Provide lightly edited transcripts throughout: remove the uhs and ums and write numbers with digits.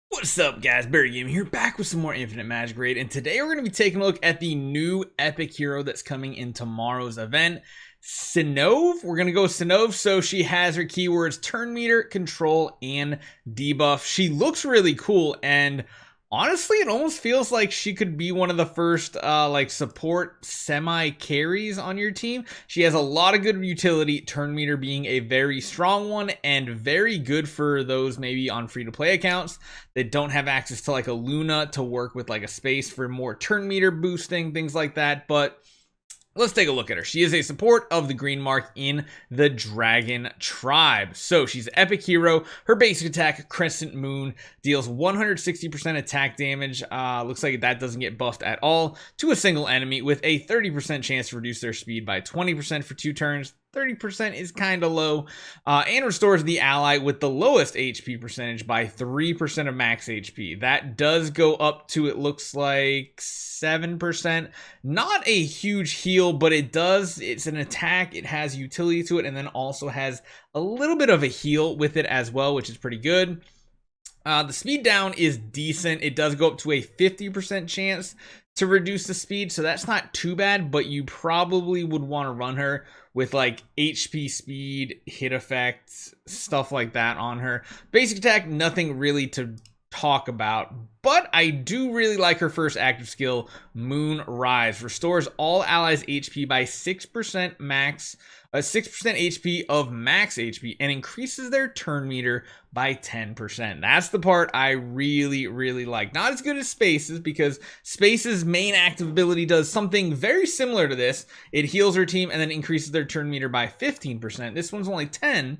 What's up, guys? BARRYGAMING here, back with some more Infinite Magicraid, and today we're going to be taking a look at the new epic hero that's coming in tomorrow's event, Synnove. We're going to go with Synnove. So she has her keywords turn meter, control, and debuff. She looks really cool, and honestly, it almost feels like she could be one of the first like support semi-carries on your team. She has a lot of good utility, turn meter being a very strong one, and very good for those maybe on free-to-play accounts that don't have access to like a Luna to work with like a space for more turn meter boosting, things like that. But let's take a look at her. She is a support of the green mark in the Dragon tribe. So she's an epic hero. Her basic attack, Crescent Moon, deals 160% attack damage. Looks like that doesn't get buffed at all to a single enemy, with a 30% chance to reduce their speed by 20% for 2 turns. 30% is kind of low, and restores the ally with the lowest HP percentage by 3% of max HP. That does go up to, it looks like, 7%. Not a huge heal, but it's an attack, it has utility to it, and then also has a little bit of a heal with it as well, which is pretty good. The speed down is decent. It does go up to a 50% chance to reduce the speed, so that's not too bad, but you probably would want to run her with like HP speed, hit effects, stuff like that on her. Basic attack, nothing really to talk about, but I do really like her first active skill, Moon Rise. Restores all allies HP by 6% max, 6% HP of max HP, and increases their turn meter by 10%. That's the part I really like. Not as good as Space's, because Space's main active ability does something very similar to this. It heals her team and then increases their turn meter by 15%. This one's only 10%.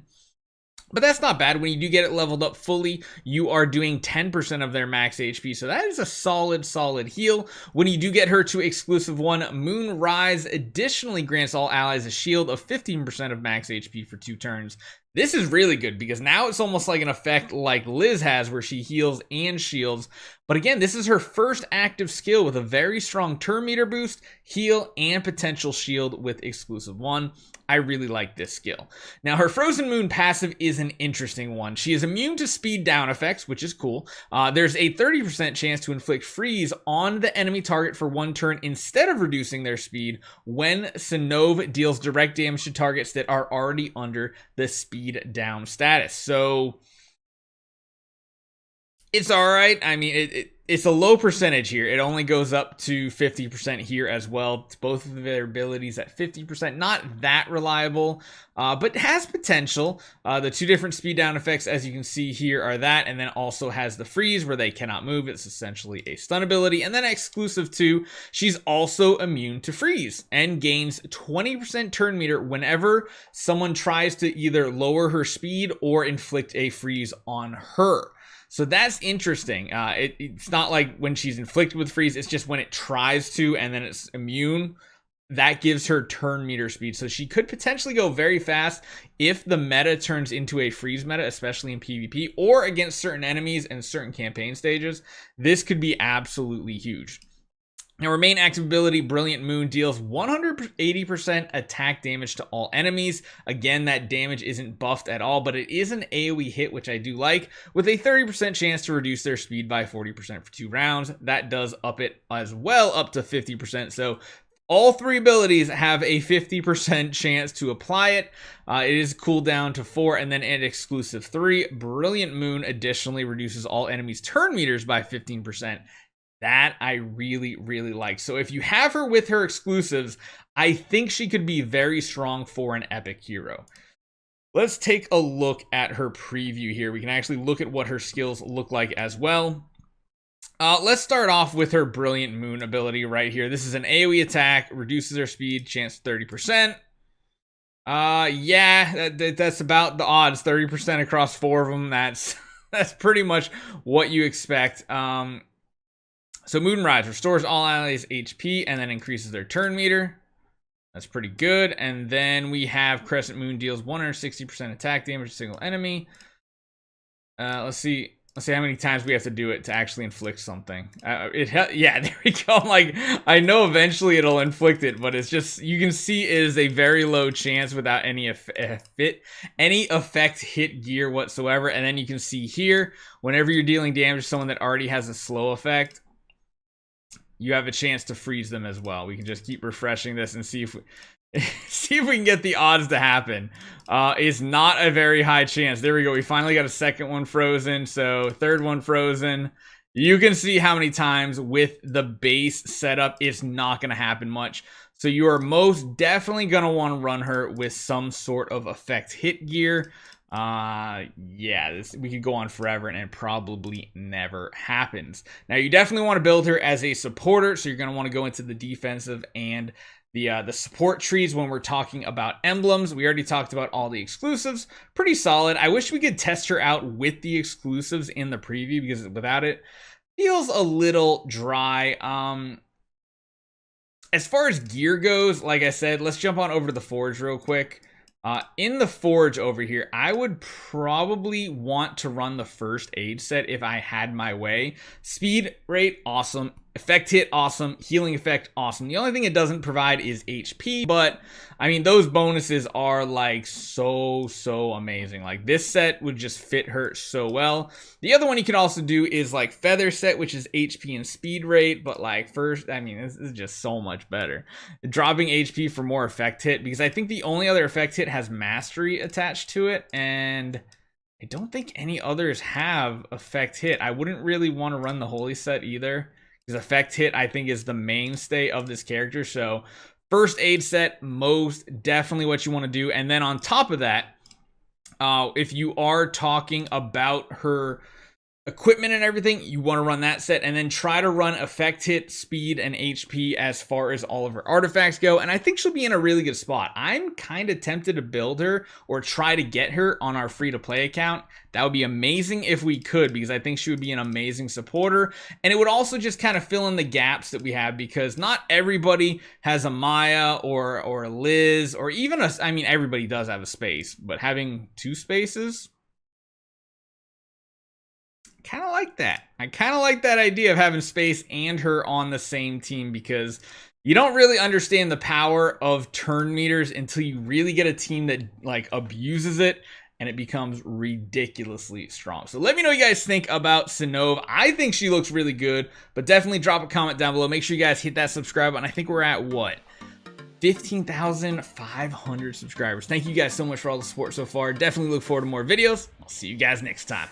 But that's not bad. When you do get it leveled up fully, you are doing 10% of their max HP. So that is a solid heal. When you do get her to exclusive 1, Moon Rise additionally grants all allies a shield of 15% of max HP for 2 turns. This is really good because now it's almost like an effect like Liz has, where she heals and shields. But again, this is her first active skill with a very strong turn meter boost, heal, and potential shield with exclusive 1. I really like this skill. Now, her Frozen Moon passive is an interesting one. She is immune to speed down effects, which is cool. There's a 30% chance to inflict freeze on the enemy target for 1 turn instead of reducing their speed when Synnove deals direct damage to targets that are already under the speed down status. So it's all right. I mean, it's a low percentage here. It only goes up to 50% here as well. It's both of their abilities at 50%. Not that reliable, but has potential. The 2 different speed down effects, as you can see here, are that, and then also has the freeze where they cannot move. It's essentially a stun ability. And then exclusive to, she's also immune to freeze and gains 20% turn meter whenever someone tries to either lower her speed or inflict a freeze on her. So that's interesting. It's not like when she's inflicted with freeze, it's just when it tries to and then it's immune. That gives her turn meter speed. So she could potentially go very fast if the meta turns into a freeze meta, especially in PvP or against certain enemies and certain campaign stages. This could be absolutely huge. Now, her main active ability, Brilliant Moon, deals 180% attack damage to all enemies. Again, that damage isn't buffed at all, but it is an AoE hit, which I do like, with a 30% chance to reduce their speed by 40% for 2 rounds. That does up it as well, up to 50%. So all 3 abilities have a 50% chance to apply it. It is cooldown to 4, and then an exclusive 3. Brilliant Moon additionally reduces all enemies' turn meters by 15%. That I really like. So if you have her with her exclusives, I think she could be very strong for an epic hero. Let's take a look at her preview here. We can actually look at what her skills look like as well. Let's start off with her Brilliant Moon ability right here. This is an AoE attack, reduces her speed, chance 30%. Yeah, that's about the odds, 30% across 4 of them. That's pretty much what you expect. So Moonrise restores all allies HP and then increases their turn meter. That's pretty good. And then we have Crescent Moon deals 160% attack damage to a single enemy. Let's see. Let's see how many times we have to do it to actually inflict something. Yeah, there we go. Like, I know eventually it'll inflict it, but it's just, you can see it is a very low chance without any effect hit gear whatsoever. And then you can see here, whenever you're dealing damage to someone that already has a slow effect, you have a chance to freeze them as well. We can just keep refreshing this and see if we, see if we can get the odds to happen. It's not a very high chance. There we go. We finally got a second one frozen. So third one frozen. You can see how many times with the base setup, it's not going to happen much. So you are most definitely going to want to run her with some sort of effect hit gear. Yeah, we could go on forever and it probably never happens. Now you definitely want to build her as a supporter. So you're going to want to go into the defensive and the support trees when we're talking about emblems. We already talked about all the exclusives. Pretty solid. I wish we could test her out with the exclusives in the preview, because without it, feels a little dry. As far as gear goes, like I said, let's jump on over to the Forge real quick. In the Forge over here, I would probably want to run the first aid set if I had my way. Speed rate, awesome. Effect hit, awesome. Healing effect, awesome. The only thing it doesn't provide is HP, but I mean, those bonuses are like so amazing. Like, this set would just fit her so well. The other one you can also do is like Feather set, which is HP and speed rate, but like first, I mean, this is just so much better. Dropping HP for more effect hit, because I think the only other effect hit has mastery attached to it, and I don't think any others have effect hit. I wouldn't really want to run the Holy set either, because effect hit, I think, is the mainstay of this character. So first aid set, most definitely what you want to do. And then on top of that, if you are talking about her equipment and everything, you want to run that set, and then try to run effect hit, speed, and HP as far as all of her artifacts go. And I think she'll be in a really good spot. I'm kind of tempted to build her or try to get her on our free-to-play account. That would be amazing if we could, because I think she would be an amazing supporter. And it would also just kind of fill in the gaps that we have, because not everybody has a Maya or a Liz, or even a, I mean, everybody does have a space, but having two spaces, kind of like that. I kind of like that idea of having space and her on the same team, because you don't really understand the power of turn meters until you really get a team that like abuses it, and it becomes ridiculously strong. So let me know what you guys think about Synnove. I think she looks really good, but definitely drop a comment down below. Make sure you guys hit that subscribe button. I think we're at what? 15,500 subscribers. Thank you guys so much for all the support so far. Definitely look forward to more videos. I'll see you guys next time.